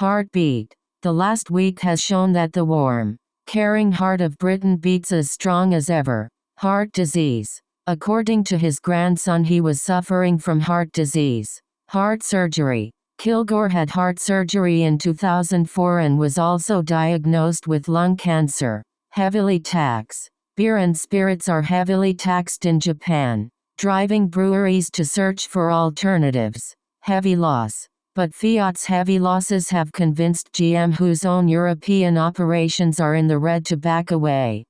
Heartbeat. The last week has shown that the warm, caring heart of Britain beats as strong as ever. Heart disease. According to his grandson, he was suffering from heart disease. Heart surgery. Kilgore had heart surgery in 2004 and was also diagnosed with lung cancer. Heavily tax. Beer and spirits are heavily taxed in Japan, driving breweries to search for alternatives. Heavy loss. But Fiat's heavy losses have convinced GM, whose own European operations are in the red, to back away.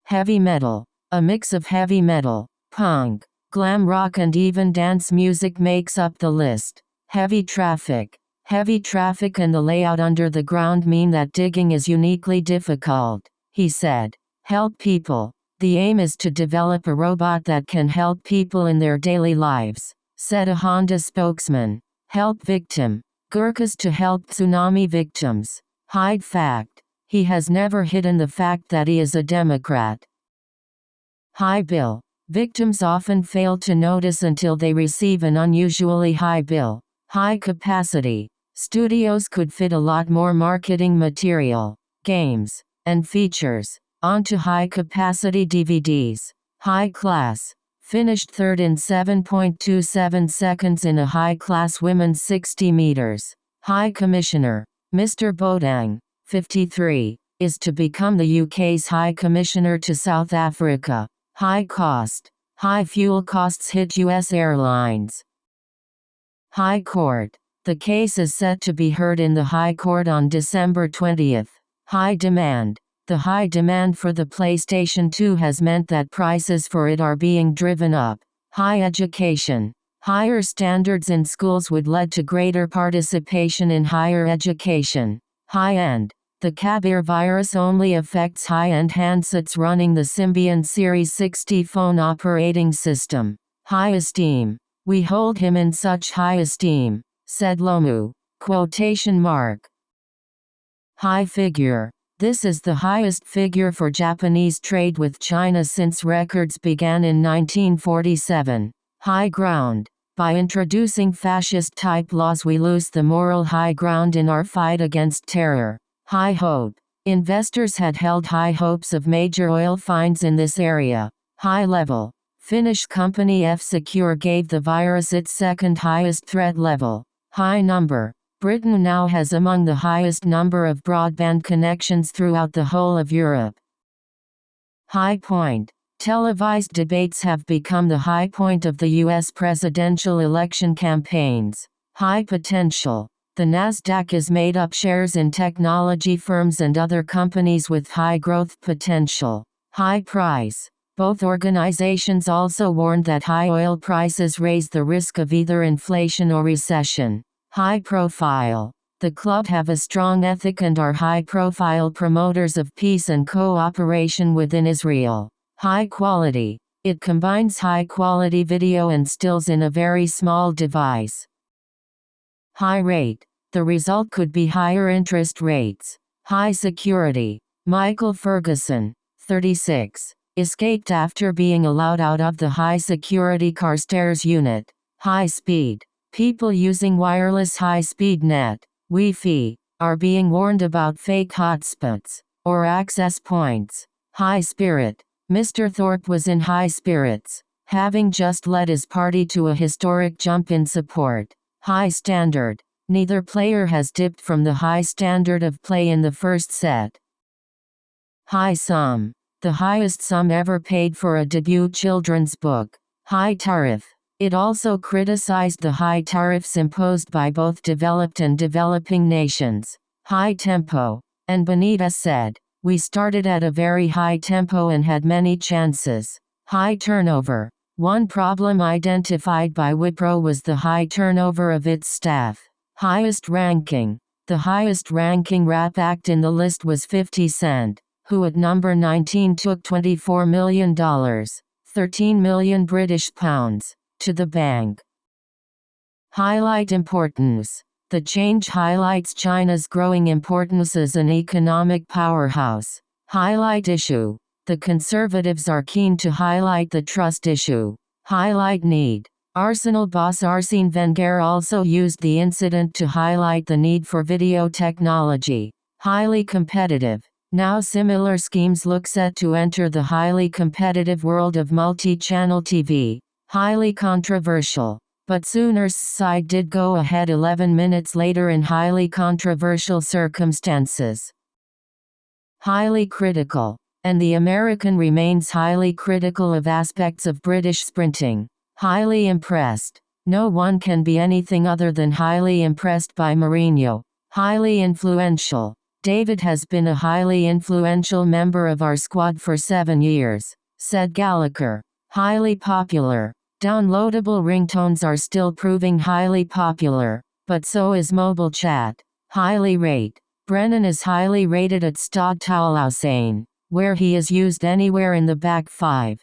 Heavy metal. A mix of heavy metal, punk, glam rock and even dance music makes up the list. Heavy traffic. Heavy traffic and the layout under the ground mean that digging is uniquely difficult, he said. Help people. The aim is to develop a robot that can help people in their daily lives, said a Honda spokesman. Help victim. Gurkhas to help tsunami victims. Hide fact. He has never hidden the fact that he is a Democrat. High bill. Victims often fail to notice until they receive an unusually high bill. High capacity. Studios could fit a lot more marketing material, games, and features onto high-capacity DVDs. High class. Finished third in 7.27 seconds in a high-class women's 60 meters. High Commissioner. Mr. Bodang, 53, is to become the UK's High Commissioner to South Africa. High cost. High fuel costs hit US airlines. High Court. The case is set to be heard in the High Court on December 20. High demand. The high demand for the PlayStation 2 has meant that prices for it are being driven up. High education. Higher standards in schools would lead to greater participation in higher education. High-end. The Kabir virus only affects high-end handsets running the Symbian Series 60 phone operating system. High esteem. We hold him in such high esteem, said Lomu. Quotation mark. High figure. This is the highest figure for Japanese trade with China since records began in 1947. High ground. By introducing fascist-type laws we lose the moral high ground in our fight against terror. High hope. Investors had held high hopes of major oil finds in this area. High level. Finnish company F-Secure gave the virus its second highest threat level. High number. Britain now has among the highest number of broadband connections throughout the whole of Europe. High point. Televised debates have become the high point of the US presidential election campaigns. High potential. The Nasdaq is made up shares in technology firms and other companies with high growth potential. High price. Both organizations also warned that high oil prices raise the risk of either inflation or recession. High profile. The club have a strong ethic and are high-profile promoters of peace and cooperation within Israel. High quality. It combines high-quality video and stills in a very small device. High rate. The result could be higher interest rates. High security. Michael Ferguson, 36. Escaped after being allowed out of the high-security Carstairs unit. High speed. People using wireless high-speed net, Wi-Fi, are being warned about fake hotspots, or access points. High spirit. Mr. Thorpe was in high spirits, having just led his party to a historic jump in support. High standard. Neither player has dipped from the high standard of play in the first set. High sum. The highest sum ever paid for a debut children's book. High tariff. It also criticized the high tariffs imposed by both developed and developing nations. High tempo. And Benitez said, "We started at a very high tempo and had many chances." High turnover. One problem identified by Wipro was the high turnover of its staff. Highest ranking. The highest ranking rap act in the list was 50 Cent, who at number 19 took $24 million, 13 million British pounds, to the bank. Highlight importance. The change highlights China's growing importance as an economic powerhouse. Highlight issue. The Conservatives are keen to highlight the trust issue. Highlight need. Arsenal boss Arsene Wenger also used the incident to highlight the need for video technology. Highly competitive. Now similar schemes look set to enter the highly competitive world of multi-channel TV. Highly controversial. But Sooners' side did go ahead 11 minutes later in highly controversial circumstances. Highly critical. And the American remains highly critical of aspects of British sprinting. Highly impressed. No one can be anything other than highly impressed by Mourinho. Highly influential. David has been a highly influential member of our squad for 7 years, said Gallagher. Highly popular. Downloadable ringtones are still proving highly popular, but so is mobile chat. Highly rate. Brennan is highly rated at Stade Toulousain, where he is used anywhere in the back five.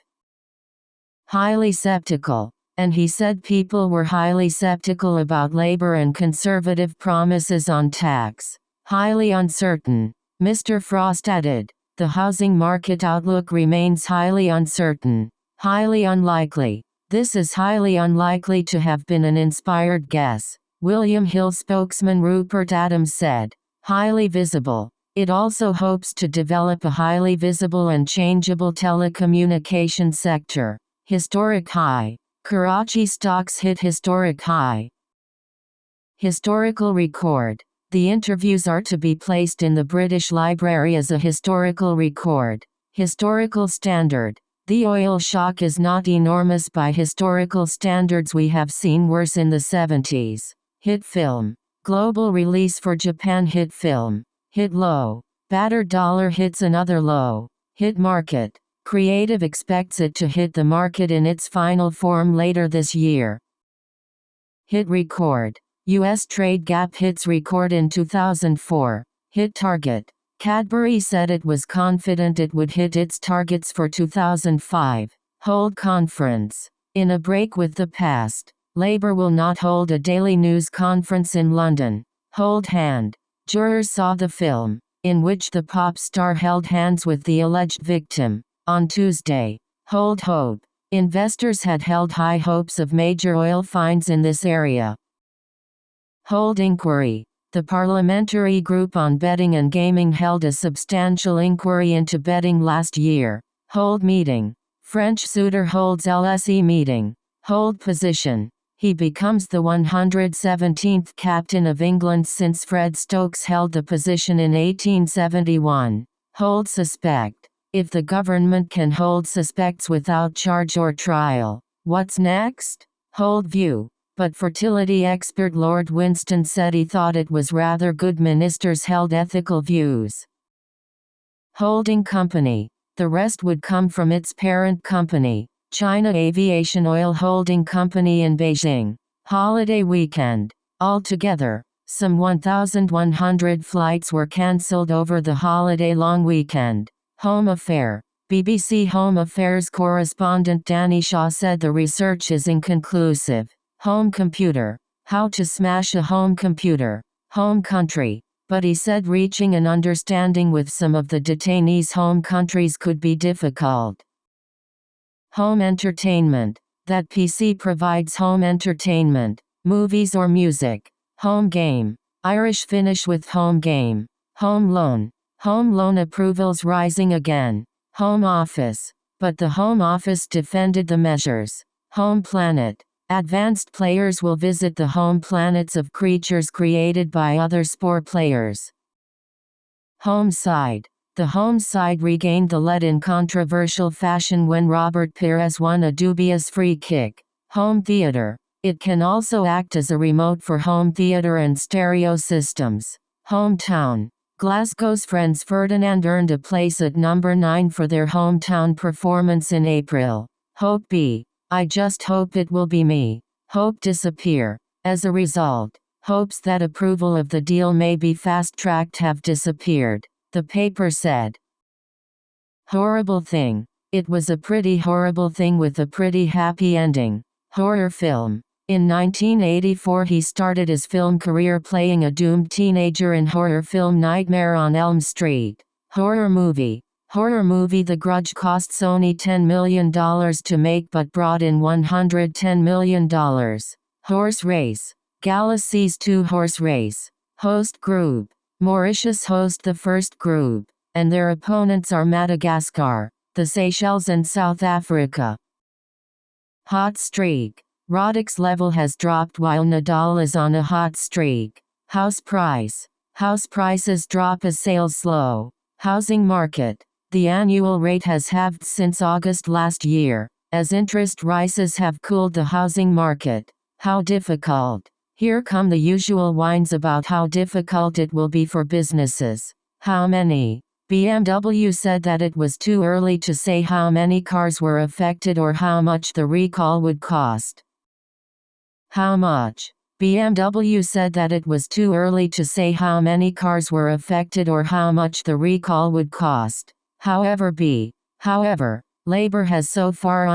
Highly skeptical. And he said people were highly skeptical about Labour and Conservative promises on tax. Highly uncertain. Mr. Frost added, the housing market outlook remains highly uncertain. Highly unlikely. This is highly unlikely to have been an inspired guess, William Hill spokesman Rupert Adams said. Highly visible. It also hopes to develop a highly visible and changeable telecommunication sector. Historic high. Karachi stocks hit historic high. Historical record. The interviews are to be placed in the British Library as a historical record. Historical standard. The oil shock is not enormous by historical standards. We have seen worse in the 70s. Hit film. Global release for Japan. Hit film. Hit low. Battered dollar hits another low. Hit market. Creative expects it to hit the market in its final form later this year. Hit record. U.S. trade gap hits record in 2004. Hit target. Cadbury said it was confident it would hit its targets for 2005. Hold conference. In a break with the past, Labour will not hold a daily news conference in London. Hold hand. Jurors saw the film, in which the pop star held hands with the alleged victim, on Tuesday. Hold hope. Investors had held high hopes of major oil finds in this area. Hold inquiry. The Parliamentary Group on Betting and Gaming held a substantial inquiry into betting last year. Hold meeting. French suitor holds LSE meeting. Hold position. He becomes the 117th captain of England since Fred Stokes held the position in 1871. Hold suspect. If the government can hold suspects without charge or trial, what's next? Hold view. But fertility expert Lord Winston said he thought it was rather good ministers held ethical views. Holding company. The rest would come from its parent company, China Aviation Oil Holding Company in Beijing. Holiday weekend. Altogether, some 1,100 flights were cancelled over the holiday long weekend. Home affair. BBC Home Affairs correspondent Danny Shaw said the research is inconclusive. Home computer. How to smash a home computer. Home country. But he said reaching an understanding with some of the detainees' home countries could be difficult. Home entertainment. That PC provides home entertainment, movies or music. Home game. Irish finish with home game. Home loan. Home loan approvals rising again. Home office. But the Home Office defended the measures. Home planet. Advanced players will visit the home planets of creatures created by other spore players. Home side. The home side regained the lead in controversial fashion when Robert Pires won a dubious free kick. Home theater. It can also act as a remote for home theater and stereo systems. Hometown. Glasgow's Friends Ferdinand earned a place at number 9 for their hometown performance in April. Hope B. I just hope it will be me. Hope disappear. As a result, hopes that approval of the deal may be fast-tracked have disappeared, the paper said. Horrible thing. It was a pretty horrible thing with a pretty happy ending. Horror film. In 1984 he started his film career playing a doomed teenager in horror film Nightmare on Elm Street. Horror movie. Horror movie The Grudge costs only $10 million to make but brought in $110 million. Horse race. Gala sees 2 horse race. Host group. Mauritius host the first group, and their opponents are Madagascar, the Seychelles and South Africa. Hot streak. Roddick's level has dropped while Nadal is on a hot streak. House price. House prices drop as sales slow. Housing market. The annual rate has halved since August last year, as interest rises have cooled the housing market. How difficult. Here come the usual whines about how difficult it will be for businesses. How many? BMW said that it was too early to say how many cars were affected or how much the recall would cost. How much? BMW said that it was too early to say how many cars were affected or how much the recall would cost. However, Labour has so far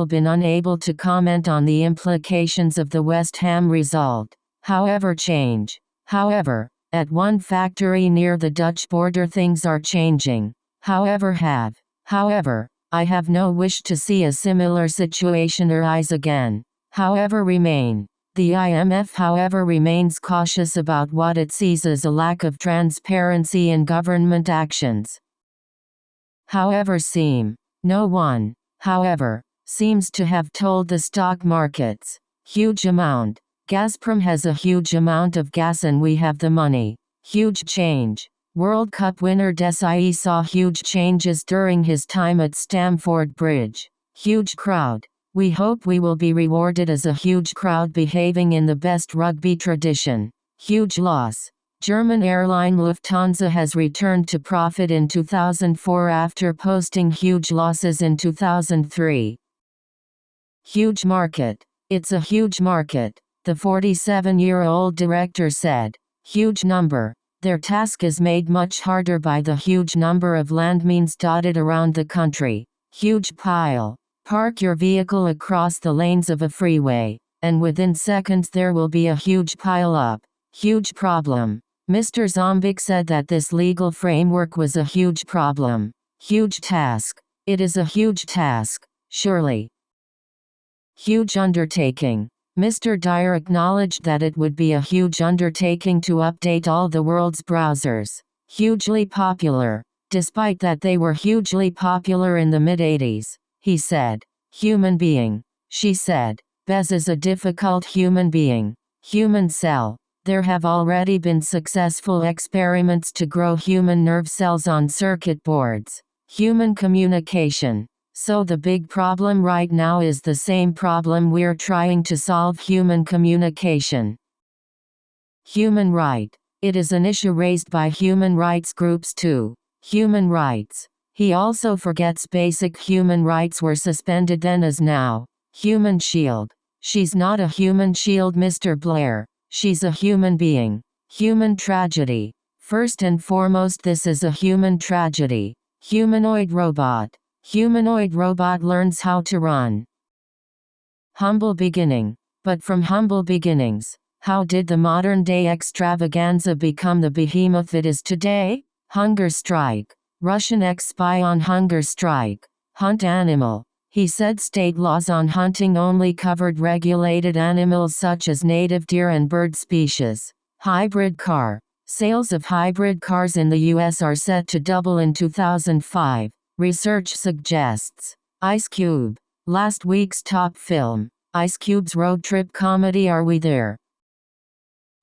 been unable to comment on the implications of the West Ham result. However, at one factory near the Dutch border things are changing. However, I have no wish to see a similar situation arise again. The IMF remains cautious about what it sees as a lack of transparency in government actions. No one, seems to have told the stock markets. Huge amount. Gazprom has a huge amount of gas and we have the money. Huge change. World Cup winner Desai saw huge changes during his time at Stamford Bridge. Huge crowd. We hope we will be rewarded as a huge crowd behaving in the best rugby tradition. Huge loss. German airline Lufthansa has returned to profit in 2004 after posting huge losses in 2003. Huge market. It's a huge market, the 47-year-old director said. Huge number. Their task is made much harder by the huge number of landmines dotted around the country. Huge pile. Park your vehicle across the lanes of a freeway, and within seconds there will be a huge pile up. Huge problem. Mr. Zombik said that this legal framework was a huge problem. Huge task. It is a huge task, surely. Huge undertaking. Mr. Dyer acknowledged that it would be a huge undertaking to update all the world's browsers. Hugely popular. Despite that they were hugely popular in the mid-80s, he said. Human being. She said. Bez is a difficult human being. Human cell. There have already been successful experiments to grow human nerve cells on circuit boards. Human communication. So the big problem right now is the same problem we're trying to solve: human communication. Human right. It is an issue raised by human rights groups too. Human rights. He also forgets basic human rights were suspended then as now. Human shield. She's not a human shield, Mr. Blair. She's a human being. Human tragedy. First and foremost, this is a human tragedy. Humanoid robot. Humanoid robot learns how to run. Humble beginning. But from humble beginnings, how did the modern-day extravaganza become the behemoth it is today? Hunger strike. Russian ex-spy on hunger strike. Hunt animal. He said state laws on hunting only covered regulated animals such as native deer and bird species. Hybrid car. Sales of hybrid cars in the US are set to double in 2005, research suggests. Ice Cube. Last week's top film. Ice Cube's road trip comedy Are We There?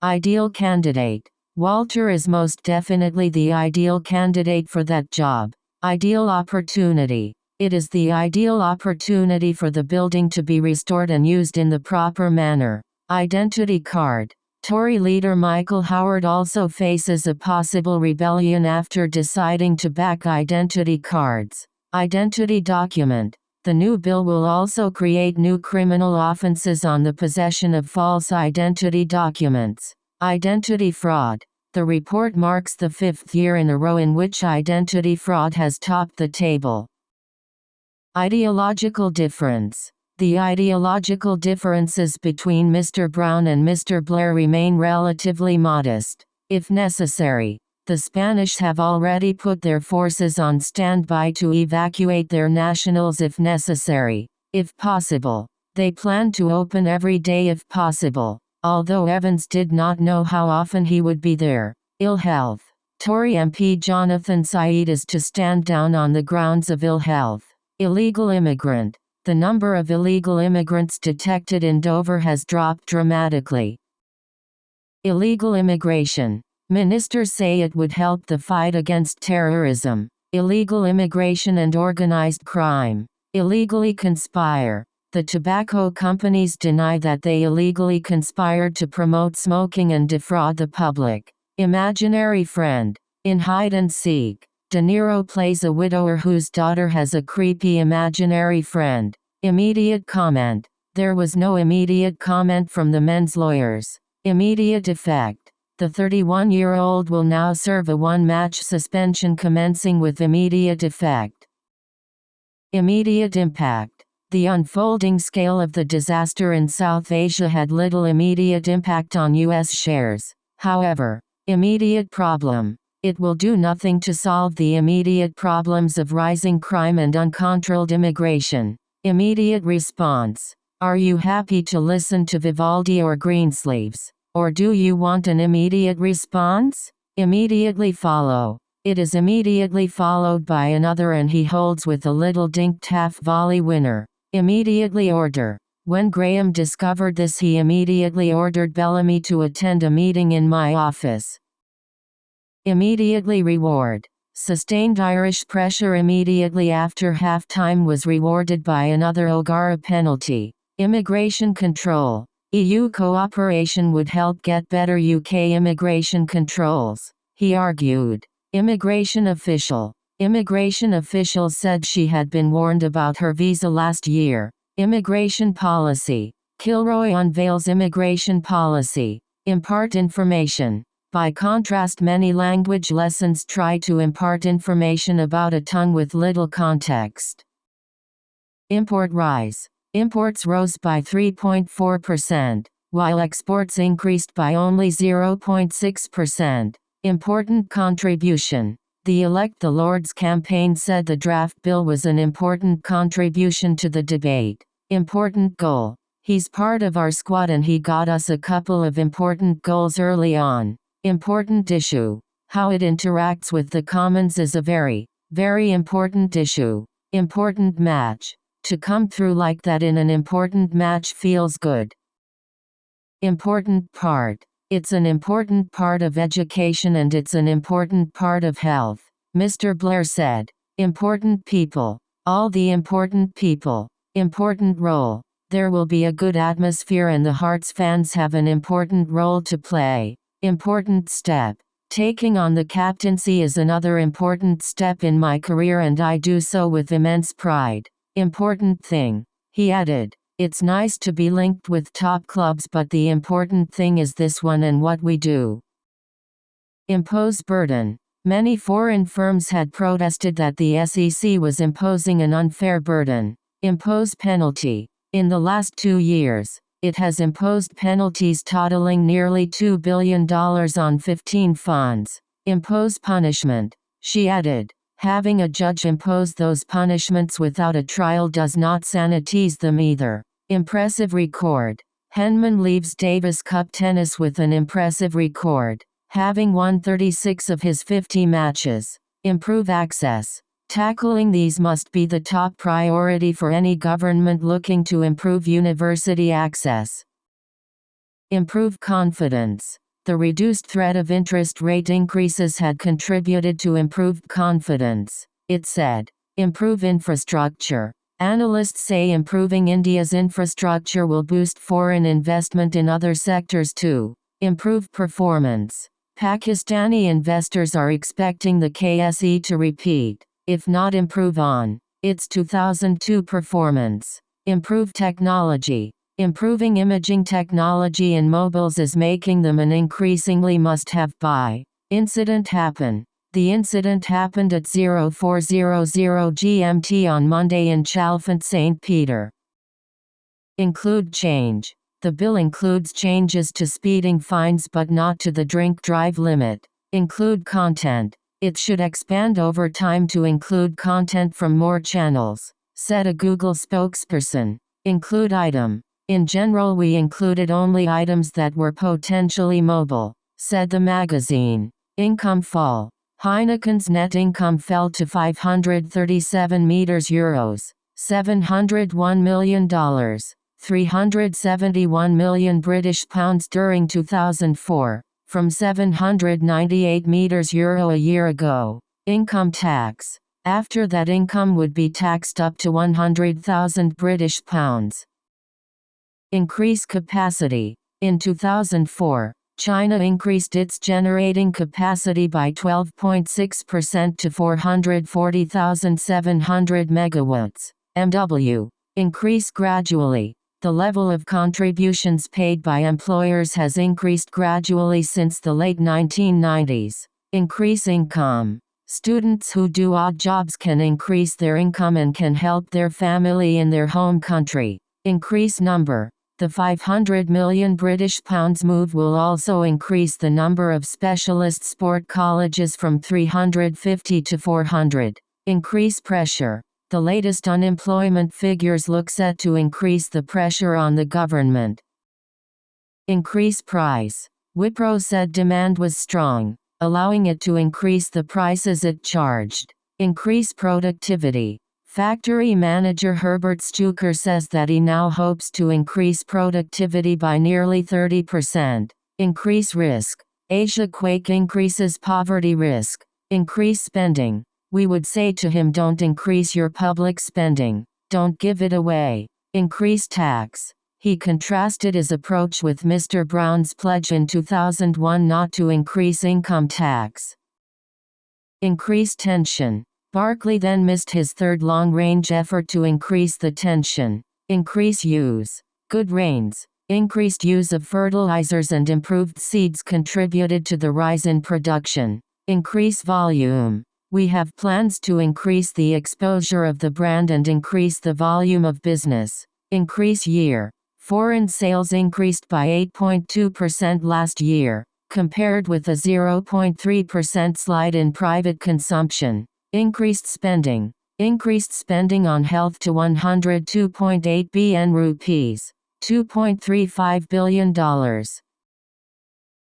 Ideal candidate. Walter is most definitely the ideal candidate for that job. Ideal opportunity. It is the ideal opportunity for the building to be restored and used in the proper manner. Identity card. Tory leader Michael Howard also faces a possible rebellion after deciding to back identity cards. Identity document. The new bill will also create new criminal offenses on the possession of false identity documents. Identity fraud. The report marks the 5th year in a row in which identity fraud has topped the table. Ideological difference. The ideological differences between Mr. Brown and Mr. Blair remain relatively modest. If necessary, The Spanish have already put their forces on standby to evacuate their nationals if necessary. If possible, they plan to open every day if possible, although Evans did not know how often he would be there. Ill health. Tory MP Jonathan Said is to stand down on the grounds of ill health. Illegal immigrant. The number of illegal immigrants detected in Dover has dropped dramatically. Illegal immigration. Ministers say it would help the fight against terrorism, illegal immigration and organized crime. Illegally conspire. The tobacco companies deny that they illegally conspired to promote smoking and defraud the public. Imaginary friend. In Hide and Seek, De Niro plays a widower whose daughter has a creepy imaginary friend. Immediate comment. There was no immediate comment from the men's lawyers. Immediate effect. The 31-year-old will now serve a one-match suspension commencing with immediate effect. Immediate impact. The unfolding scale of the disaster in South Asia had little immediate impact on U.S. shares. However, immediate problem. It will do nothing to solve the immediate problems of rising crime and uncontrolled immigration. Immediate response. Are you happy to listen to Vivaldi or Greensleeves? Or do you want an immediate response? Immediately follow. It is immediately followed by another and he holds with a little dinked half-volley winner. Immediately order. When Graham discovered this he immediately ordered Bellamy to attend a meeting in my office. Immediately reward. Sustained Irish pressure immediately after half-time was rewarded by another O'Gara penalty. Immigration control. EU cooperation would help get better UK immigration controls, he argued. Immigration official. Immigration officials said she had been warned about her visa last year. Immigration policy. Kilroy unveils immigration policy. Impart information. By contrast, many language lessons try to impart information about a tongue with little context. Import rise. Imports rose by 3.4%, while exports increased by only 0.6%. Important contribution. The Elect the Lords campaign said the draft bill was an important contribution to the debate. Important goal. He's part of our squad and he got us a couple of important goals early on. Important issue. How it interacts with the Commons is a very, very important issue. Important match. To come through like that in an important match feels good. Important part. It's an important part of education and it's an important part of health, Mr. Blair said. Important people. All the important people. Important role. There will be a good atmosphere and the Hearts fans have an important role to play. Important step. Taking on the captaincy is another important step in my career and I do so with immense pride. Important thing. He added, it's nice to be linked with top clubs but the important thing is this one and what we do. Impose burden. Many foreign firms had protested that the SEC was imposing an unfair burden. Impose penalty. In the last 2 years, it has imposed penalties totaling nearly $2 billion on 15 funds. Impose punishment. She added. Having a judge impose those punishments without a trial does not sanitize them either. Impressive record. Henman leaves Davis Cup tennis with an impressive record, having won 36 of his 50 matches. Improve access. Tackling these must be the top priority for any government looking to improve university access. Improve confidence. The reduced threat of interest rate increases had contributed to improved confidence, it said. Improve infrastructure. Analysts say improving India's infrastructure will boost foreign investment in other sectors too. Improve performance. Pakistani investors are expecting the KSE to repeat, if not improve on, its 2002 performance. Improve technology. Improving imaging technology in mobiles is making them an increasingly must-have buy. Incident happen. The incident happened at 0400 GMT on Monday in Chalfont St. Peter. Include change. The bill includes changes to speeding fines but not to the drink-drive limit. Include content. It should expand over time to include content from more channels, said a Google spokesperson. Include item. In general, we included only items that were potentially mobile, said the magazine. Income fall. Heineken's net income fell to €537 million, $701 million, £371 million British pounds during 2004, from €798 million a year ago. Income tax. After that, income would be taxed up to £100,000 British pounds. Increase capacity. In 2004, China increased its generating capacity by 12.6% to 440,700 megawatts, MW. Increase gradually. The level of contributions paid by employers has increased gradually since the late 1990s. Increase income. Students who do odd jobs can increase their income and can help their family in their home country. Increase number. The £500 million British pounds move will also increase the number of specialist sport colleges from 350 to 400. Increase pressure. The latest unemployment figures look set to increase the pressure on the government. Increase price. Wipro said demand was strong, allowing it to increase the prices it charged. Increase productivity. Factory manager Herbert Stuker says that he now hopes to increase productivity by nearly 30%. Increase risk. Asia quake increases poverty risk. Increase spending. We would say to him, don't increase your public spending, don't give it away. Increase tax. He contrasted his approach with Mr. Brown's pledge in 2001 not to increase income tax. Increase tension. Barclay then missed his third long-range effort to increase the tension. Increase use. Good rains, increased use of fertilizers and improved seeds contributed to the rise in production. Increase volume. We have plans to increase the exposure of the brand and increase the volume of business. Increase year. Foreign sales increased by 8.2% last year, compared with a 0.3% slide in private consumption. Increased spending. Increased spending on health to 102.8 billion rupees, $2.35 billion.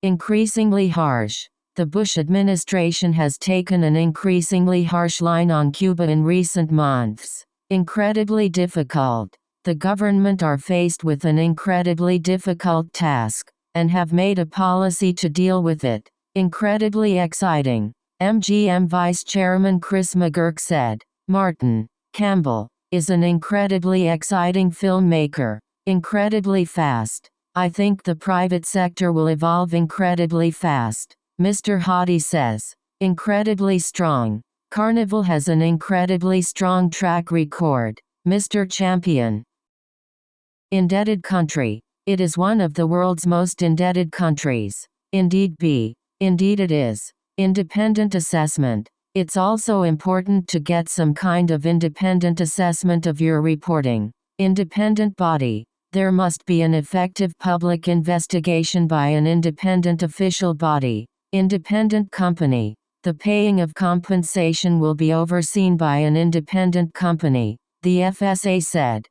Increasingly harsh. The Bush administration has taken an increasingly harsh line on Cuba in recent months. Incredibly difficult. The government are faced with an incredibly difficult task, and have made a policy to deal with it. Incredibly exciting. MGM Vice Chairman Chris McGurk said. Martin Campbell is an incredibly exciting filmmaker. Incredibly fast. I think the private sector will evolve incredibly fast. Mr. Hadi says. Incredibly strong. Carnival has an incredibly strong track record. Mr. Champion. Indebted country. It is one of the world's most indebted countries. Indeed it is. Independent assessment. It's also important to get some kind of independent assessment of your reporting. Independent body. There must be an effective public investigation by an independent official body. Independent company. The paying of compensation will be overseen by an independent company, the FSA said.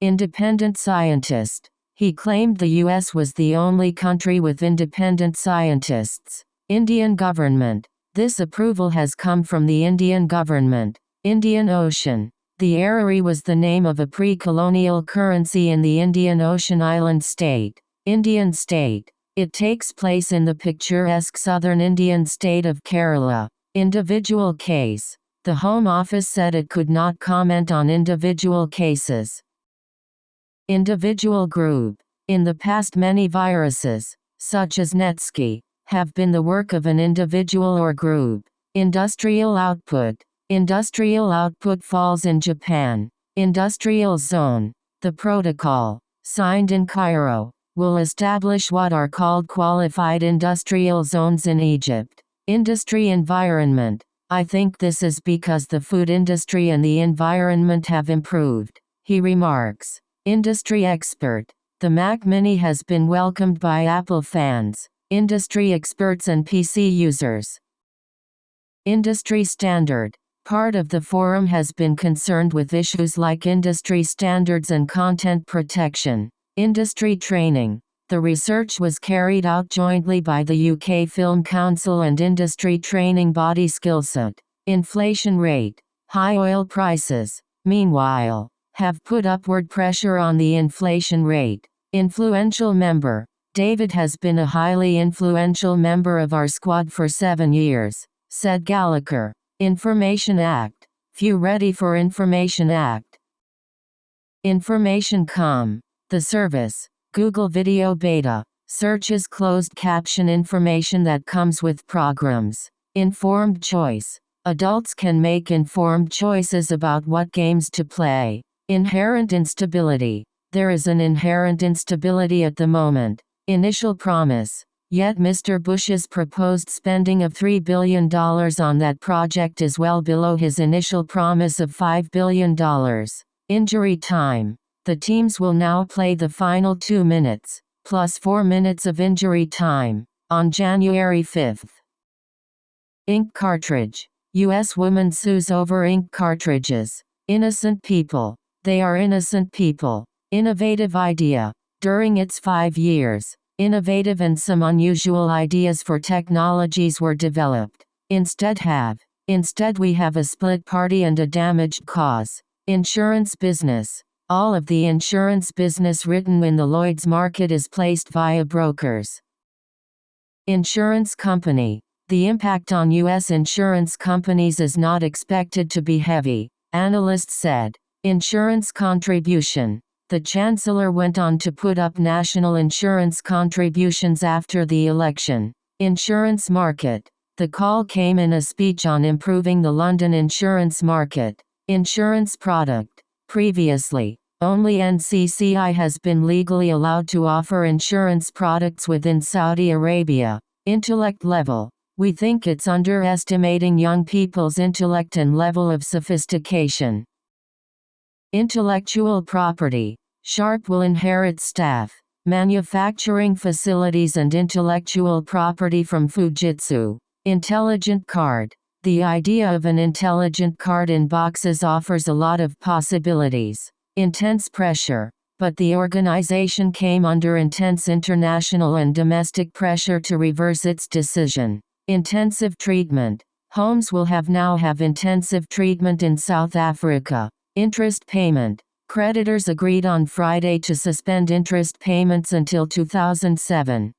Independent scientist. He claimed the US was the only country with independent scientists. Indian government. This approval has come from the Indian government. Indian Ocean. The Arari was the name of a pre-colonial currency in the Indian Ocean island state. Indian state. It takes place in the picturesque southern Indian state of Kerala. Individual case. The Home Office said it could not comment on individual cases. Individual group. In the past, many viruses, such as Netsky, have been the work of an individual or group. Industrial output. Industrial output falls in Japan. Industrial zone. The protocol, signed in Cairo, will establish what are called qualified industrial zones in Egypt. Industry environment. I think this is because the food industry and the environment have improved, he remarks. Industry expert. The Mac Mini has been welcomed by Apple fans. industry experts and PC users. Industry standard. Part of the forum has been concerned with issues like industry standards and content protection. Industry training. The research was carried out jointly by the UK Film Council and industry training body Skillset. Inflation rate. High oil prices, meanwhile, have put upward pressure on the inflation rate. Influential member. David has been a highly influential member of our squad for 7 years, said Gallagher. Information Act. Few ready for Information Act. Information.com. The service. Google Video Beta. Searches closed caption information that comes with programs. Informed choice. Adults can make informed choices about what games to play. Inherent instability. There is an inherent instability at the moment. Initial promise. Yet Mr. Bush's proposed spending of $3 billion on that project is well below his initial promise of $5 billion. Injury time. The teams will now play the final 2 minutes, plus 4 minutes of injury time, on January 5. Ink cartridge. U.S. woman sues over ink cartridges. Innocent people. They are innocent people. Innovative idea. During its 5 years, innovative and some unusual ideas for technologies were developed. Instead we have a split party and a damaged cause. Insurance business. All of the insurance business written in the Lloyd's market is placed via brokers. Insurance company. The impact on U.S. insurance companies is not expected to be heavy, analysts said. Insurance contribution. The Chancellor went on to put up national insurance contributions after the election. Insurance market. The call came in a speech on improving the London insurance market. Insurance product. Previously, only NCCI has been legally allowed to offer insurance products within Saudi Arabia. Intellect level. We think it's underestimating young people's intellect and level of sophistication. Intellectual property. Sharp will inherit staff, manufacturing facilities and intellectual property from Fujitsu. Intelligent card. The idea of an intelligent card in boxes offers a lot of possibilities. Intense pressure. But the organization came under intense international and domestic pressure to reverse its decision. Intensive treatment. Homes will now have intensive treatment in South Africa. Interest payment. Creditors agreed on Friday to suspend interest payments until 2007.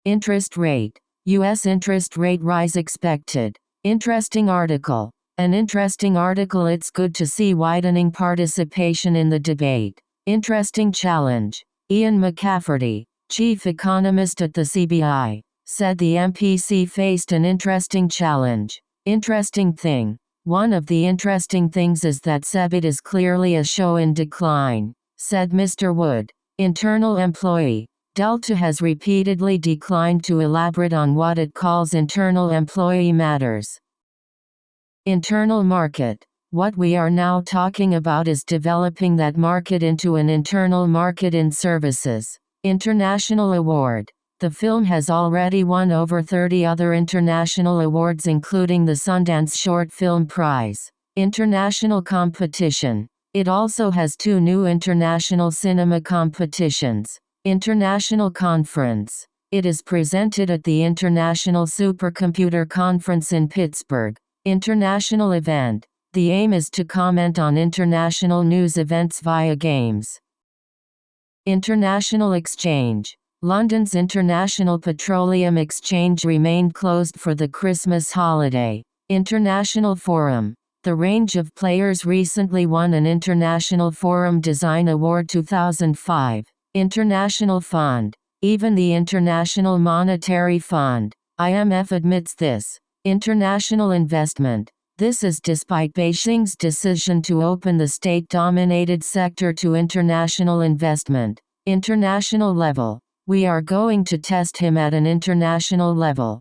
Interest rate. U.S. interest rate rise expected. Interesting article. An interesting article. It's good to see widening participation in the debate. Interesting challenge. Ian McCafferty, chief economist at the CBI, said the MPC faced an interesting challenge. Interesting thing. One of the interesting things is that CEBIT is clearly a show in decline, said Mr. Wood. Internal employee. Delta has repeatedly declined to elaborate on what it calls internal employee matters. Internal market. What we are now talking about is developing that market into an internal market in services. International award. The film has already won over 30 other international awards including the Sundance Short Film Prize. International competition. It also has 2 new international cinema competitions. International conference. It is presented at the International Supercomputer Conference in Pittsburgh. International event. The aim is to comment on international news events via games. International exchange. London's International Petroleum Exchange remained closed for the Christmas holiday. International forum. The range of players recently won an International Forum Design Award 2005. International fund. Even the International Monetary Fund, IMF, admits this. International investment. This is despite Beijing's decision to open the state-dominated sector to international investment. International level. We are going to test him at an international level.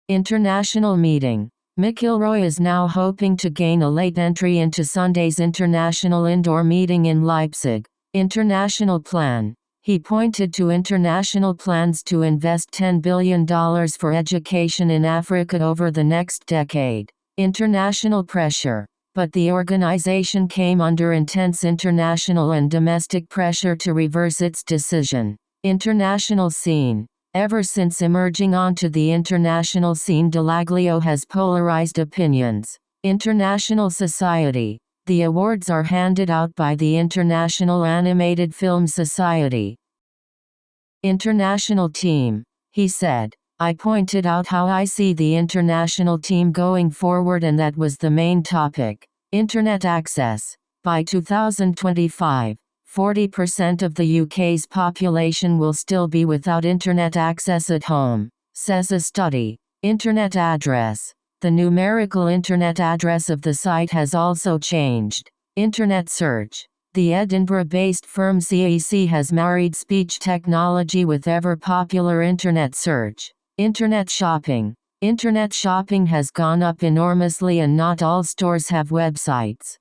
International meeting. McIlroy is now hoping to gain a late entry into Sunday's international indoor meeting in Leipzig. International plan. He pointed to international plans to invest $10 billion for education in Africa over the next decade. International pressure. But the organization came under intense international and domestic pressure to reverse its decision. International scene. Ever since emerging onto the international scene, Delaglio has polarized opinions. International society. The awards are handed out by the International Animated Film Society. International team. He said, "I pointed out how I see the international team going forward, and that was the main topic. Internet access. By 2025, 40% of the UK's population will still be without internet access at home," says a study. Internet address. The numerical internet address of the site has also changed. Internet search. The Edinburgh-based firm CEC has married speech technology with ever-popular internet search. Internet shopping. Internet shopping has gone up enormously, and not all stores have websites.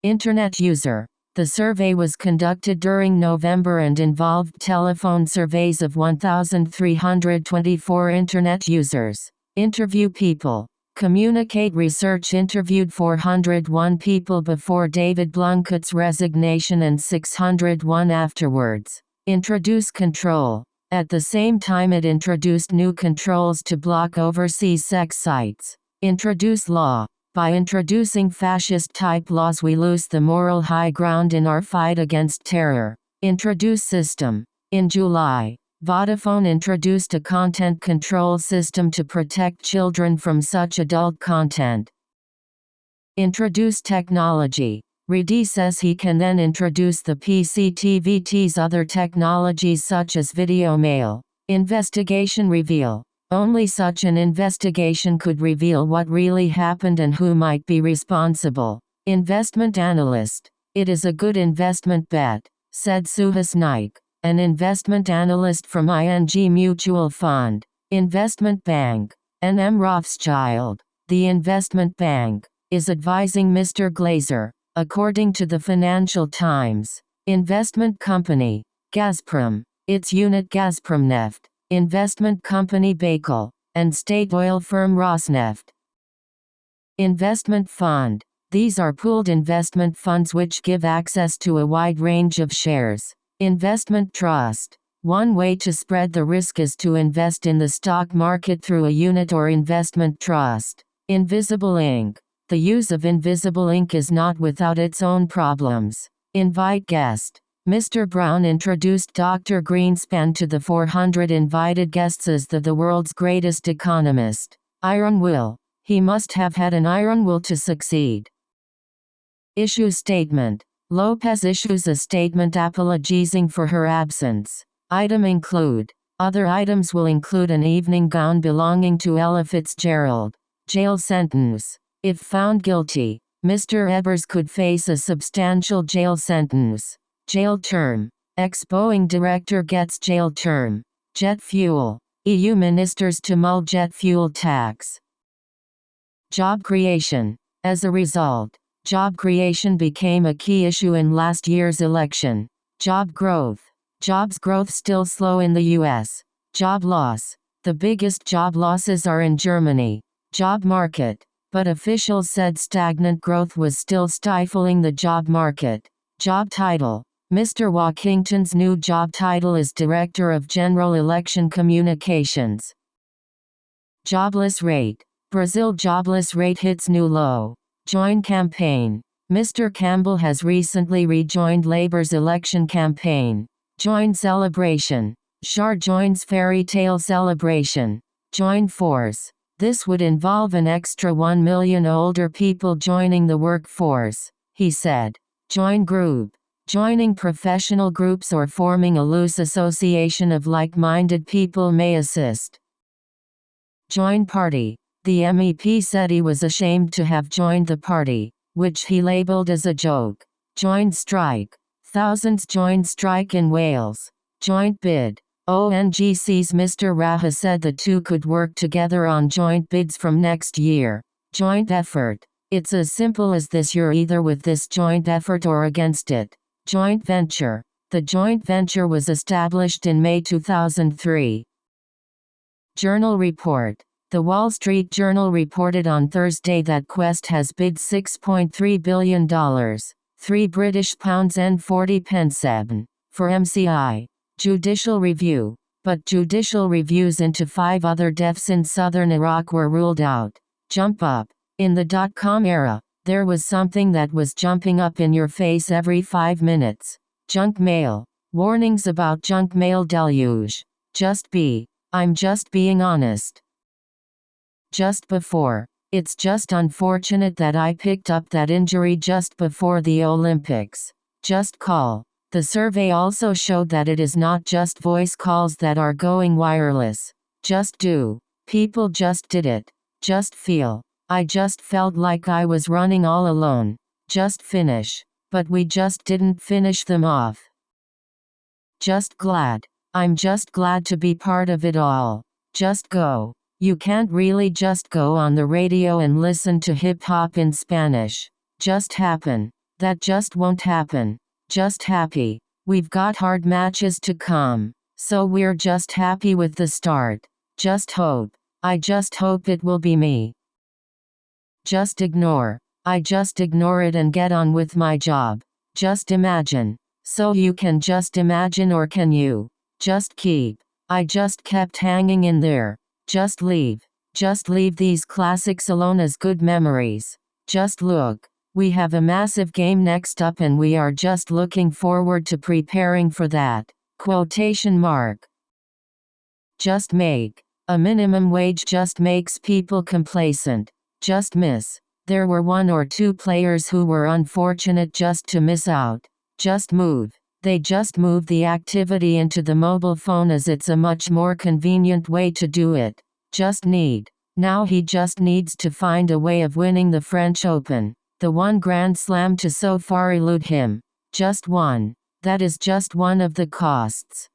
Internet user. The survey was conducted during November and involved telephone surveys of 1,324 internet users. Interview people. Communicate Research interviewed 401 people before David Blunkett's resignation and 601 afterwards. Introduce control. At the same time, it introduced new controls to block overseas sex sites. Introduce law. By introducing fascist-type laws, we lose the moral high ground in our fight against terror. Introduce system. In July, Vodafone introduced a content control system to protect children from such adult content. Introduce technology. Reddy says he can then introduce the PCTVT's other technologies such as video mail. Investigation reveal. Only such an investigation could reveal what really happened and who might be responsible. Investment analyst. It is a good investment bet, said Suhas Naik, an investment analyst from ING Mutual Fund. Investment bank. NM Rothschild, the investment bank, is advising Mr. Glazer, according to the Financial Times. Investment company. Gazprom, its unit Gazpromneft, investment company Baikal, and state oil firm Rosneft. Investment fund. These are pooled investment funds which give access to a wide range of shares. Investment trust. One way to spread the risk is to invest in the stock market through a unit or investment trust. Invisible ink. The use of invisible ink is not without its own problems. Invite guest. Mr. Brown introduced Dr. Greenspan to the 400 invited guests as the world's greatest economist. Iron will. He must have had an iron will to succeed. Issue statement. Lopez issues a statement apologizing for her absence. Item include. Other items will include an evening gown belonging to Ella Fitzgerald. Jail sentence. If found guilty, Mr. Ebers could face a substantial jail sentence. Jail term. Ex-Boeing director gets jail term. Jet fuel. EU ministers to mull jet fuel tax. Job creation. As a result, job creation became a key issue in last year's election. Job growth. Jobs growth still slow in the US. Job loss. The biggest job losses are in Germany. Job market. But officials said stagnant growth was still stifling the job market. Job title. Mr. Walkington's new job title is Director of General Election Communications. Jobless rate. Brazil jobless rate hits new low. Join campaign. Mr. Campbell has recently rejoined Labour's election campaign. Join celebration. Shar joins fairy tale celebration. Join force. This would involve an extra 1 million older people joining the workforce, he said. Join group. Joining professional groups or forming a loose association of like-minded people may assist. Join party. The MEP said he was ashamed to have joined the party, which he labelled as a joke. Joint strike. Thousands joined strike in Wales. Joint bid. ONGC's Mr. Raha said the two could work together on joint bids from next year. Joint effort. It's as simple as this: you're either with this joint effort or against it. Joint venture. The joint venture was established in May 2003. Journal report. The Wall Street Journal reported on Thursday that Quest has bid $6.3 billion, £3 and 40 pence, for MCI judicial review, but judicial reviews into 5 other deaths in southern Iraq were ruled out. Jump up. In the .com era, there was something that was jumping up in your face every 5 minutes. Junk mail. Warnings about junk mail deluge. I'm just being honest. Just before. It's just unfortunate that I picked up that injury just before the Olympics. Just call. The survey also showed that it is not just voice calls that are going wireless. Just do. People just did it. Just feel. I just felt like I was running all alone. Just finish. But we just didn't finish them off. Just glad. I'm just glad to be part of it all. Just go. You can't really just go on the radio and listen to hip-hop in Spanish. Just happen. That just won't happen. Just happy. We've got hard matches to come. So we're just happy with the start. Just hope. I just hope it will be me. Just ignore. I just ignore it and get on with my job. Just imagine. So you can just imagine, or can you? Just keep. I just kept hanging in there. Just leave. Just leave these classics alone as good memories. Just look. We have a massive game next up and we are just looking forward to preparing for that. Quotation mark. Just make. A minimum wage just makes people complacent. Just miss. There were 1 or 2 players who were unfortunate just to miss out. Just move. They just move the activity into the mobile phone as it's a much more convenient way to do it. Just need. Now he just needs to find a way of winning the French Open. The one Grand Slam to so far elude him. Just one. That is just one of the costs.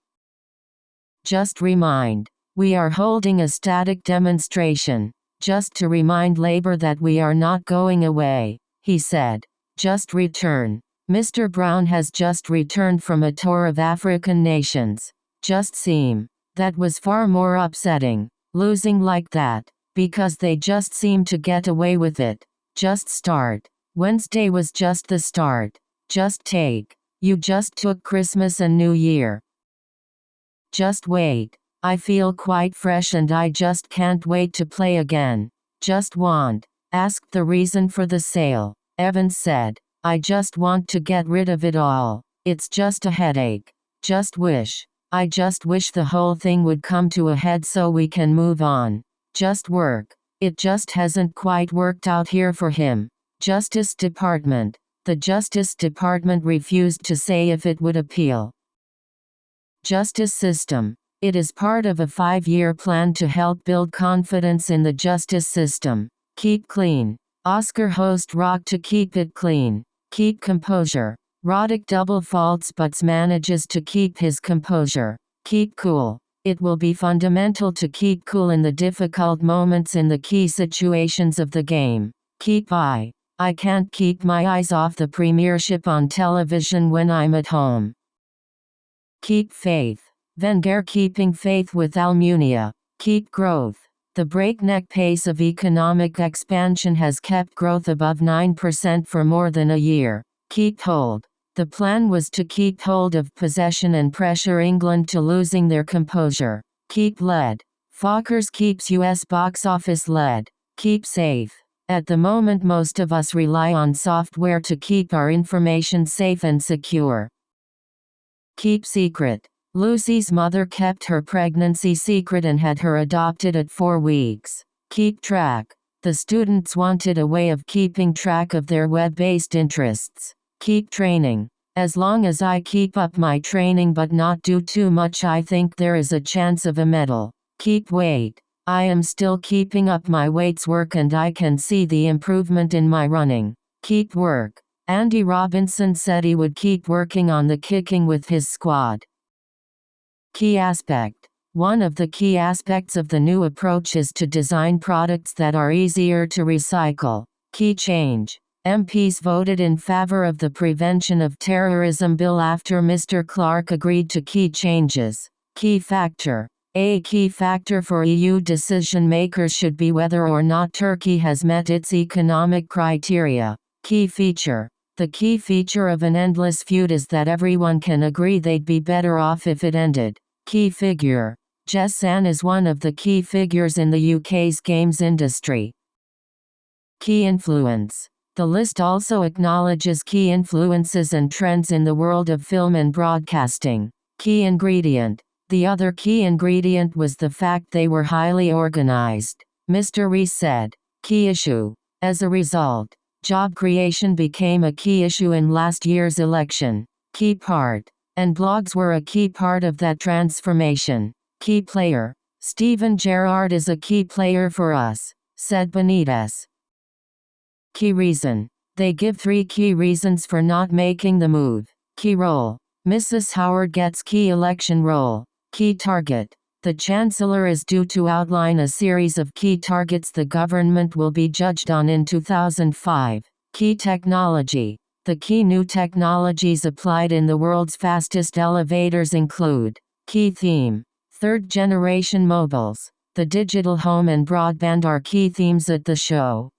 Just remind. We are holding a static demonstration. Just to remind labor that we are not going away, he said. Just return. Mr. Brown has just returned from a tour of African nations. Just seem. That was far more upsetting. Losing like that. Because they just seem to get away with it. Just start. Wednesday was just the start. Just take. You just took Christmas and New Year. Just wait. I feel quite fresh and I just can't wait to play again. Just want. Asked the reason for the sale. Evans said. I just want to get rid of it all. It's just a headache. Just wish. I just wish the whole thing would come to a head so we can move on. Just work. It just hasn't quite worked out here for him. Justice Department. The Justice Department refused to say if it would appeal. Justice system. It is part of a 5-year plan to help build confidence in the justice system. Keep clean. Oscar host rocked to keep it clean. Keep composure. Roddick double faults but manages to keep his composure. Keep cool. It will be fundamental to keep cool in the difficult moments in the key situations of the game. Keep eye. I can't keep my eyes off the premiership on television when I'm at home. Keep faith. Wenger keeping faith with Almunia. Keep growth. The breakneck pace of economic expansion has kept growth above 9% for more than a year. Keep hold. The plan was to keep hold of possession and pressure England to losing their composure. Keep led. Fockers keeps US box office led. Keep safe. At the moment most of us rely on software to keep our information safe and secure. Keep secret. Lucy's mother kept her pregnancy secret and had her adopted at 4 weeks. Keep track. The students wanted a way of keeping track of their web-based interests. Keep training. As long as I keep up my training but not do too much, I think there is a chance of a medal. Keep weight. I am still keeping up my weights work and I can see the improvement in my running. Keep work. Andy Robinson said he would keep working on the kicking with his squad. Key aspect. One of the key aspects of the new approach is to design products that are easier to recycle. Key change. MPs voted in favor of the Prevention of Terrorism Bill after Mr. Clark agreed to key changes. Key factor. A key factor for EU decision-makers should be whether or not Turkey has met its economic criteria. Key feature. The key feature of an endless feud is that everyone can agree they'd be better off if it ended. Key figure. Jess Ann is one of the key figures in the UK's games industry. Key influence. The list also acknowledges key influences and trends in the world of film and broadcasting. Key ingredient. The other key ingredient was the fact they were highly organized. Mr. Rees said. Key issue. As a result, job creation became a key issue in last year's election. Key part. And blogs were a key part of that transformation. Key player. Steven Gerrard is a key player for us, said Benitez. Key reason. They give 3 key reasons for not making the move. Key role. Mrs. Howard gets key election role. Key target. The Chancellor is due to outline a series of key targets the government will be judged on in 2005. Key technology. The key new technologies applied in the world's fastest elevators include. Key theme. Third-generation mobiles. The digital home and broadband are key themes at the show.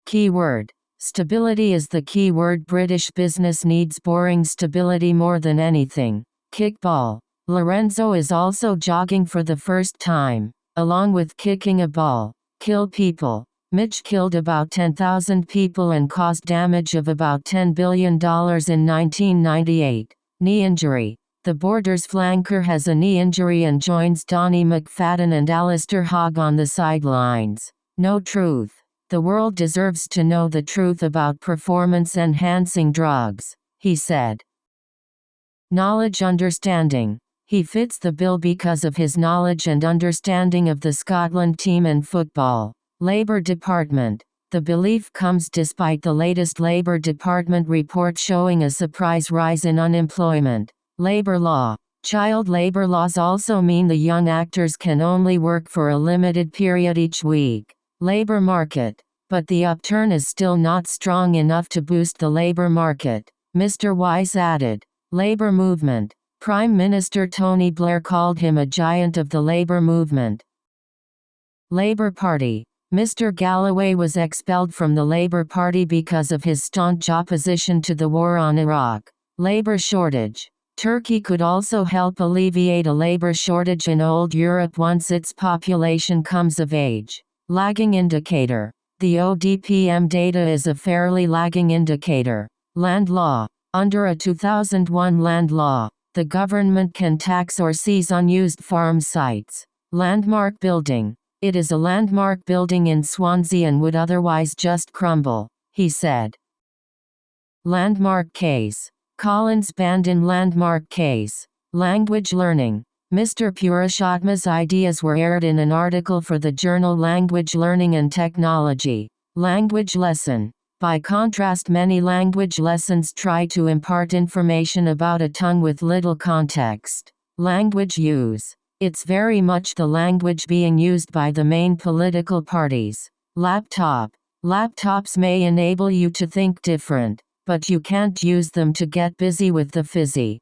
Keyword. Stability is the key word. British business needs boring stability more than anything. Kickball. Lorenzo is also jogging for the first time, along with kicking a ball. Kill people. Mitch killed about 10,000 people and caused damage of about $10 billion in 1998. Knee injury. The Borders flanker has a knee injury and joins Donny McFadden and Alistair Hogg on the sidelines. No truth. The world deserves to know the truth about performance-enhancing drugs, he said. Knowledge understanding. He fits the bill because of his knowledge and understanding of the Scotland team and football. Labour Department. The belief comes despite the latest Labour Department report showing a surprise rise in unemployment. Labour law. Child labour laws also mean the young actors can only work for a limited period each week. Labour market. But the upturn is still not strong enough to boost the labour market, Mr. Wise added. Labour movement. Prime Minister Tony Blair called him a giant of the labour movement. Labour Party. Mr. Galloway was expelled from the Labour Party because of his staunch opposition to the war on Iraq. Labour shortage. Turkey could also help alleviate a labour shortage in old Europe once its population comes of age. Lagging indicator. The ODPM data is a fairly lagging indicator. Land law. Under a 2001 land law, the government can tax or seize unused farm sites. Landmark building. It is a landmark building in Swansea and would otherwise just crumble, he said. Landmark case. Collins banned in landmark case. Language learning. Mr. Purushotma's ideas were aired in an article for the journal Language Learning and Technology. Language lesson. By contrast, many language lessons try to impart information about a tongue with little context. Language use. It's very much the language being used by the main political parties. Laptop. Laptops may enable you to think different, but you can't use them to get busy with the fizzy.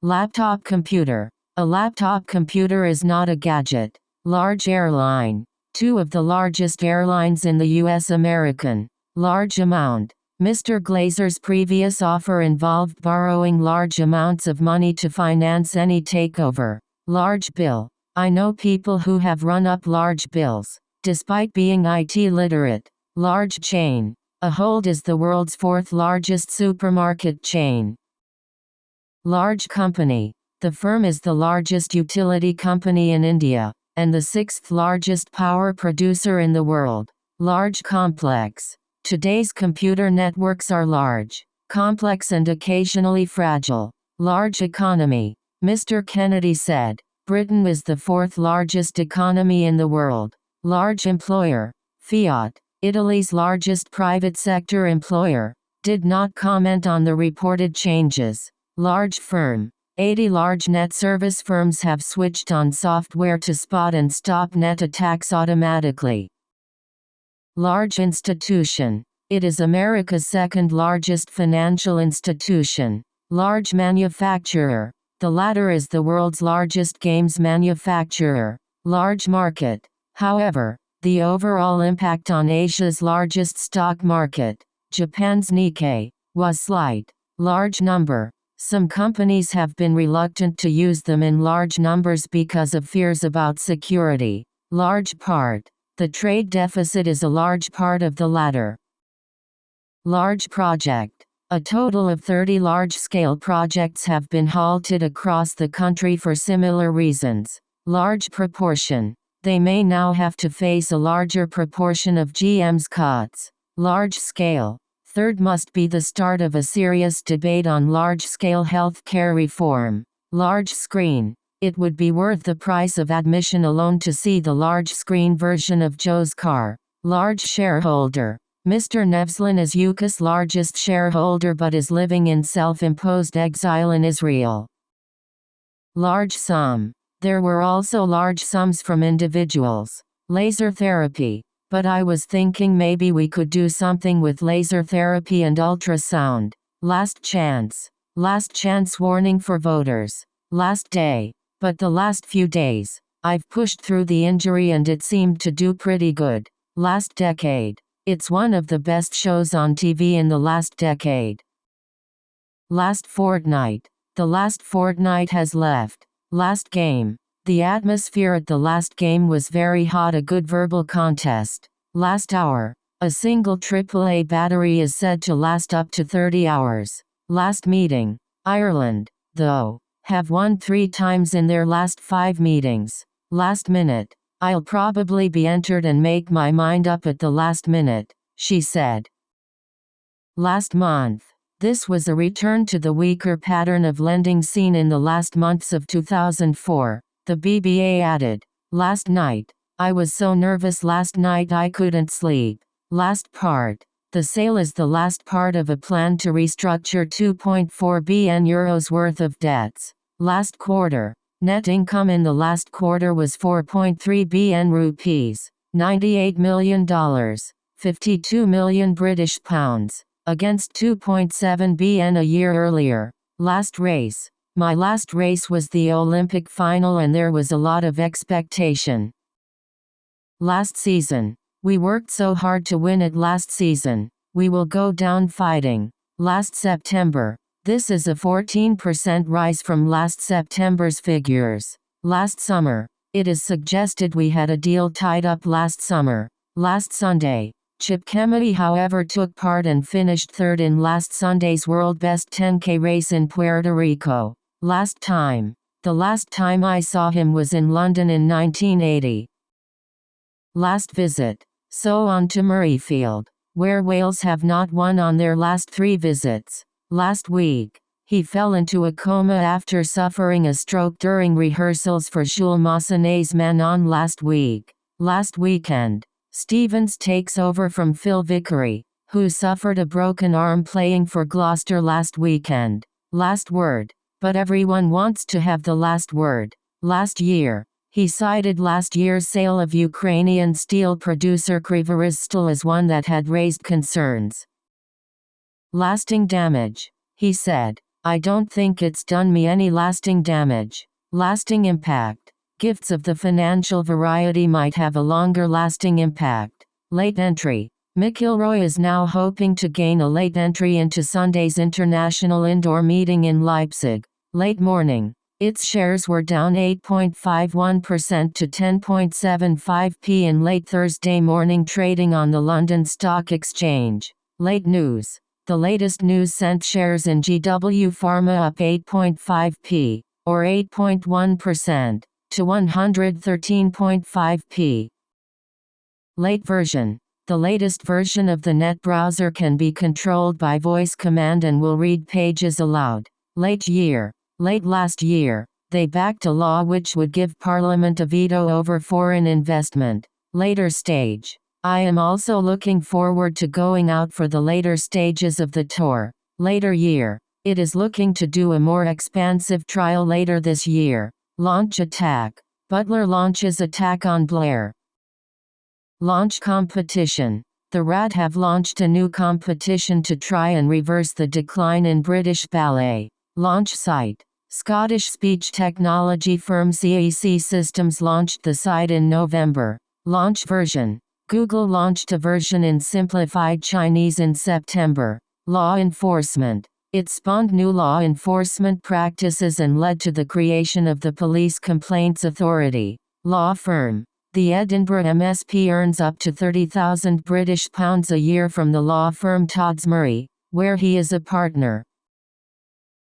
Laptop computer. A laptop computer is not a gadget. Large airline. 2 of the largest airlines in the U.S. American. Large amount. Mr. Glazer's previous offer involved borrowing large amounts of money to finance any takeover. Large bill. I know people who have run up large bills, despite being IT literate. Large chain. Ahold is the world's 4th largest supermarket chain. Large company. The firm is the largest utility company in India, and the 6th largest power producer in the world. Large complex. Today's computer networks are large, complex and occasionally fragile. Large economy. Mr. Kennedy said, Britain is the 4th largest economy in the world. Large employer. Fiat, Italy's largest private sector employer, did not comment on the reported changes. Large firm. 80 large net service firms have switched on software to spot and stop net attacks automatically. Large institution. It is America's second largest financial institution. Large manufacturer. The latter is the world's largest games manufacturer. Large market. However, the overall impact on Asia's largest stock market, Japan's Nikkei, was slight. Large number. Some companies have been reluctant to use them in large numbers because of fears about security. Large part. The trade deficit is a large part of the latter. Large project. A total of 30 large-scale projects have been halted across the country for similar reasons. Large proportion. They may now have to face a larger proportion of GM's cuts. Large scale. Third must be the start of a serious debate on large-scale health care reform. Large screen. It would be worth the price of admission alone to see the large-screen version of Joe's car. Large shareholder. Mr. Nevzlin is UK's largest shareholder but is living in self-imposed exile in Israel. Large sum. There were also large sums from individuals. Laser therapy. But I was thinking maybe we could do something with laser therapy and ultrasound. Last chance. Last chance warning for voters. Last day. But the last few days, I've pushed through the injury and it seemed to do pretty good. Last decade. It's one of the best shows on TV in the last decade. Last fortnight. The last fortnight has left. Last game. The atmosphere at the last game was very hot, a good verbal contest. Last hour. A single AAA battery is said to last up to 30 hours. Last meeting. Ireland, though, have won 3 times in their last 5 meetings. Last minute. I'll probably be entered and make my mind up at the last minute, she said. Last month. This was a return to the weaker pattern of lending seen in the last months of 2004, the BBA added. Last night. I was so nervous last night I couldn't sleep. Last part. The sale is the last part of a plan to restructure €2.4 billion worth of debts. Last quarter. Net income in the last quarter was ₹4.3 billion, $98 million, 52 million British pounds, against £2.7 billion a year earlier. Last race. My last race was the Olympic final and there was a lot of expectation. Last season. We worked so hard to win it last season. We will go down fighting. Last September. This is a 14% rise from last September's figures. Last summer. It is suggested we had a deal tied up last summer. Last Sunday. Chip Kennedy however took part and finished third in last Sunday's World Best 10K race in Puerto Rico. Last time. The last time I saw him was in London in 1980. Last visit. So on to Murrayfield, where Wales have not won on their last 3 visits. Last week. He fell into a coma after suffering a stroke during rehearsals for Jules Massenet's Manon last week. Last weekend. Stevens takes over from Phil Vickery, who suffered a broken arm playing for Gloucester last weekend. Last word. But everyone wants to have the last word. Last year. He cited last year's sale of Ukrainian steel producer Kryvyi as one that had raised concerns. Lasting damage. He said, I don't think it's done me any lasting damage. Lasting impact. Gifts of the financial variety might have a longer lasting impact. Late entry. McIlroy is now hoping to gain a late entry into Sunday's international indoor meeting in Leipzig. Late morning. Its shares were down 8.51% to 10.75p in late Thursday morning trading on the London Stock Exchange. Late news. The latest news sent shares in GW Pharma up 8.5p, or 8.1%, to 113.5p. Late version. The latest version of the net browser can be controlled by voice command and will read pages aloud. Late year. Late last year, they backed a law which would give Parliament a veto over foreign investment. Later stage. I am also looking forward to going out for the later stages of the tour. Later year. It is looking to do a more expansive trial later this year. Launch attack. Butler launches attack on Blair. Launch competition. The The RAD have launched a new competition to try and reverse the decline in British ballet. Launch site. Scottish speech technology firm CAC Systems launched the site in November. Launch version. Google launched a version in simplified Chinese in September. Law enforcement. It spawned new law enforcement practices and led to the creation of the Police Complaints Authority. Law firm. The Edinburgh MSP earns up to £30,000 a year from the law firm Toddsmurray, where he is a partner.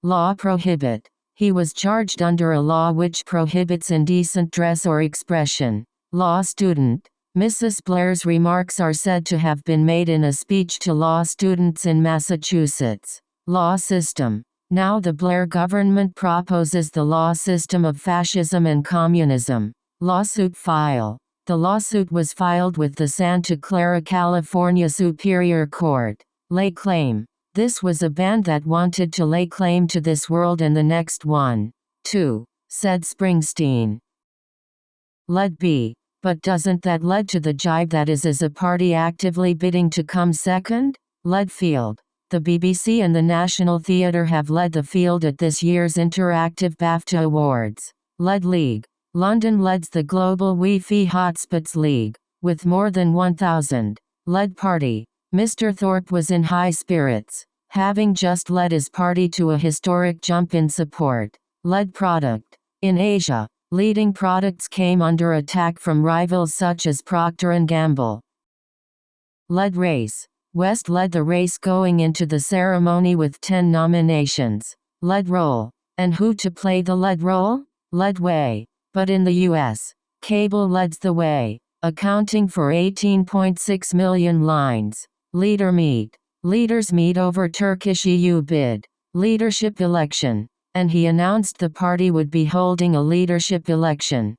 Law prohibit. He was charged under a law which prohibits indecent dress or expression. Law student. Mrs. Blair's remarks are said to have been made in a speech to law students in Massachusetts. Law system. Now the Blair government proposes the law system of fascism and communism. Lawsuit file. The lawsuit was filed with the Santa Clara, California Superior Court. Lay claim. This was a band that wanted to lay claim to this world and the next one, too, said Springsteen. Let be. But doesn't that lead to the jibe that is a party actively bidding to come second? Led field. The BBC and the National Theatre have led the field at this year's Interactive BAFTA Awards. Led League. London leads the Global Wi-Fi Hotspots League, with more than 1,000. Led Party. Mr. Thorpe was in high spirits, having just led his party to a historic jump in support. Led Product. In Asia, leading products came under attack from rivals such as Procter & Gamble. Led Race. West led the race going into the ceremony with 10 nominations. Led Role. And who to play the lead role? Led Way. But in the US, cable leads the way, accounting for 18.6 million lines. Leader meet. Leaders meet over Turkish EU bid. Leadership election. And he announced the party would be holding a leadership election.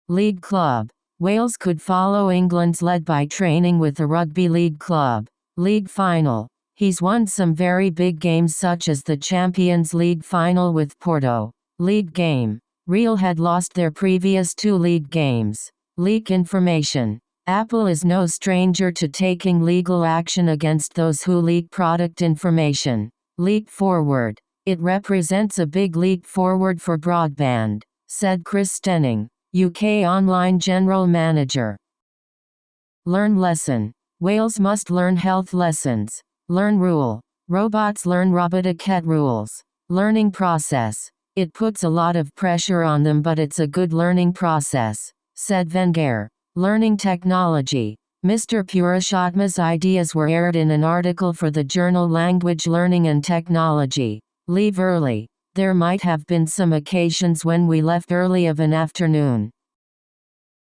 League Club. Wales could follow England's lead by training with the Rugby League Club. League Final. He's won some very big games such as the Champions League final with Porto. League Game. Real had lost their previous 2 league games. Leak information. Apple is no stranger to taking legal action against those who leak product information. Leap forward. It represents a big leap forward for broadband, said Chris Stenning, UK Online General Manager. Learn lesson. Whales must learn health lessons. Learn rule. Robots learn robotiquette rules. Learning process. It puts a lot of pressure on them, but it's a good learning process, said Wenger. Learning technology. Mr. Purushotma's ideas were aired in an article for the journal Language Learning and Technology. Leave early. There might have been some occasions when we left early of an afternoon.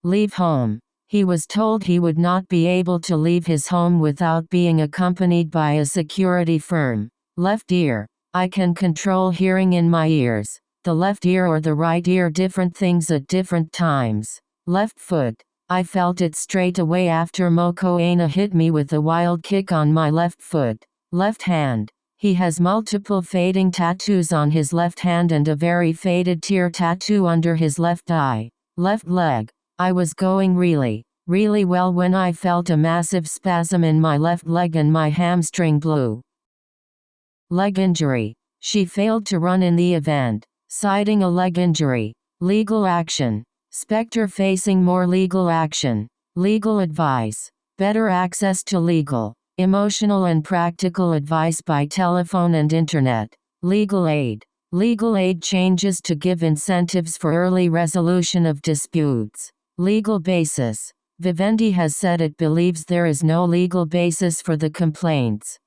Leave home. He was told he would not be able to leave his home without being accompanied by a security firm. Left ear. I can control hearing in my ears. The left ear or the right ear, different things at different times. Left foot. I felt it straight away after Mokoena hit me with a wild kick on my left foot. Left hand. He has multiple fading tattoos on his left hand and a very faded tear tattoo under his left eye. Left leg. I was going really well when I felt a massive spasm in my left leg and my hamstring blew. Leg injury. She failed to run in the event, citing a leg injury. Legal action. Spectre facing more legal action. Legal advice. Better access to legal, emotional and practical advice by telephone and internet. Legal aid. Legal aid changes to give incentives for early resolution of disputes. Legal basis. Vivendi has said it believes there is no legal basis for the complaints.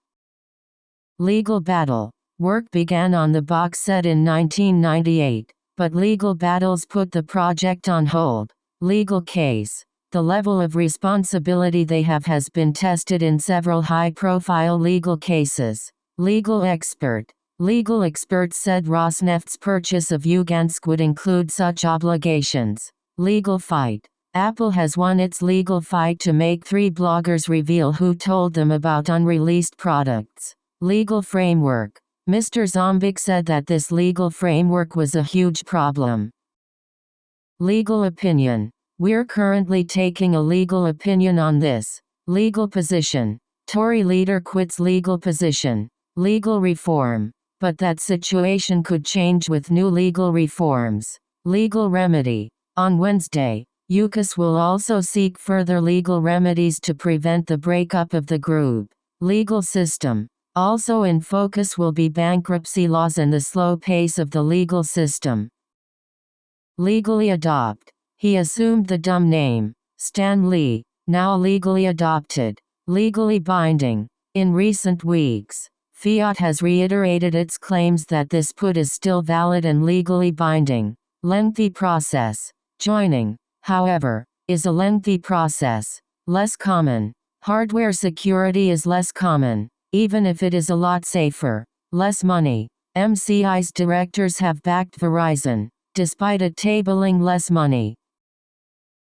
Legal battle. Work began on the box set in 1998, but legal battles put the project on hold. Legal case. The level of responsibility they have has been tested in several high-profile legal cases. Legal expert. Legal experts said Rosneft's purchase of Lugansk would include such obligations. Legal fight. Apple has won its legal fight to make 3 bloggers reveal who told them about unreleased products. Legal framework. Mr. Zombik said that this legal framework was a huge problem. Legal opinion. We're currently taking a legal opinion on this. Legal position. Tory leader quits legal position. Legal reform. But that situation could change with new legal reforms. Legal remedy. On Wednesday, UKIS will also seek further legal remedies to prevent the breakup of the group. Legal system. Also in focus will be bankruptcy laws and the slow pace of the legal system. Legally adopt. He assumed the dumb name, Stan Lee, now legally adopted. Legally binding. In recent weeks, Fiat has reiterated its claims that this put is still valid and legally binding. Lengthy process. Joining, however, is a lengthy process. Less common. Hardware security is less common, even if it is a lot safer. Less money. MCI's directors have backed Verizon, despite it tabling less money.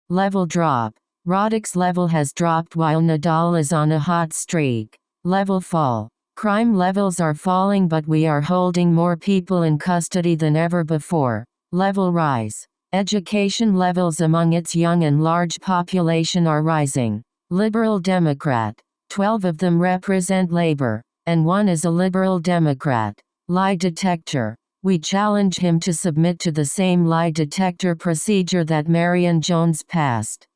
Level drop. Roddick's level has dropped while Nadal is on a hot streak. Level fall. Crime levels are falling, but we are holding more people in custody than ever before. Level rise. Education levels among its young and large population are rising. Liberal Democrat. 12 of them represent Labour, and one is a Liberal Democrat. Lie detector. We challenge him to submit to the same lie detector procedure that Marion Jones passed.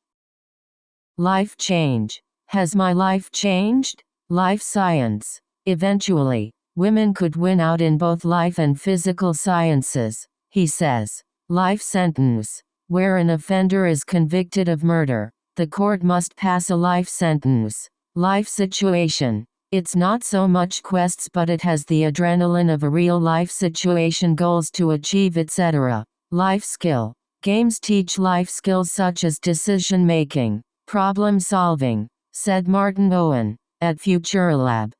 Life change. Has my life changed? Life science. Eventually, women could win out in both life and physical sciences, he says. Life sentence. Where an offender is convicted of murder, the court must pass a life sentence. Life situation. It's not so much quests, but it has the adrenaline of a real life situation, goals to achieve, etc. Life skill. Games teach life skills such as decision making, problem solving, said Martin Owen, at Futurelab.